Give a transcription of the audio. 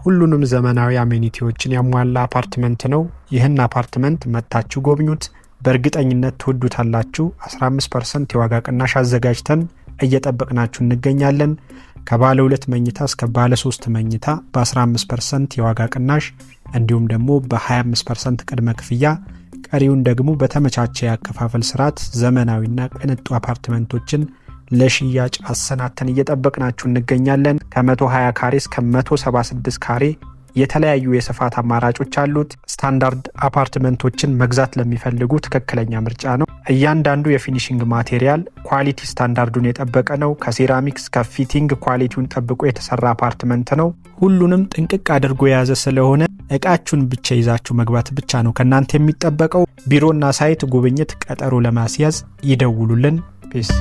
ሁሉንም ዘመናዊ አሜኒቲዎችን ያሟላ አፓርትመንት ነው። ይህን አፓርትመንት መጥታችሁ ጎብኙት። በእርግጠኝነት ትወዱታላችሁ። 15% የዋጋ ቅናሽ አዘጋጅተን እየጠበቅናችሁ እንገኛለን። ከባለ 2 መኝታ እስከ ባለ 3 መኝታ በ15% የዋጋ ቅናሽ እንዲሁም ደግሞ በ25% ቅድመ ክፍያ ቀሪውን ደግሞ በተመቻቸ ያከፋፈል ስርዓት ዘመናዊና ቅንጡ አፓርትመንቶችን ለሽያጭ አሰናተን እየጠበቅናችሁ እንገኛለን። ከ120 ካሬ እስከ 176 ካሬ የተለያዩ የስፋት አማራጮች አሉት። ስታንዳርድ አፓርትመንቶችን መግዛት ለሚፈልጉ ትክክለኛ ምርጫ ነው። እያንዳንዱ የፊኒሺንግ ማቴሪያል ኳሊቲ ስታንዳርዱን የጠበቀ ነው። ከሴራሚክስ ከፊቲንግ ኳሊቲውን ጠብቆ የተሰራ አፓርትመንት ነው። ሁሉንም ጥንቅቅ አድርጎ የያዘ ስለሆነ እቃችሁን ብቻ ይዛችሁ መግባት ብቻ ነው ከናንተ የሚጠበቀው። ቢሮና ሳይት ጉብኝት ቀጠሮ ለማስያዝ ይደውሉልን። ፒስ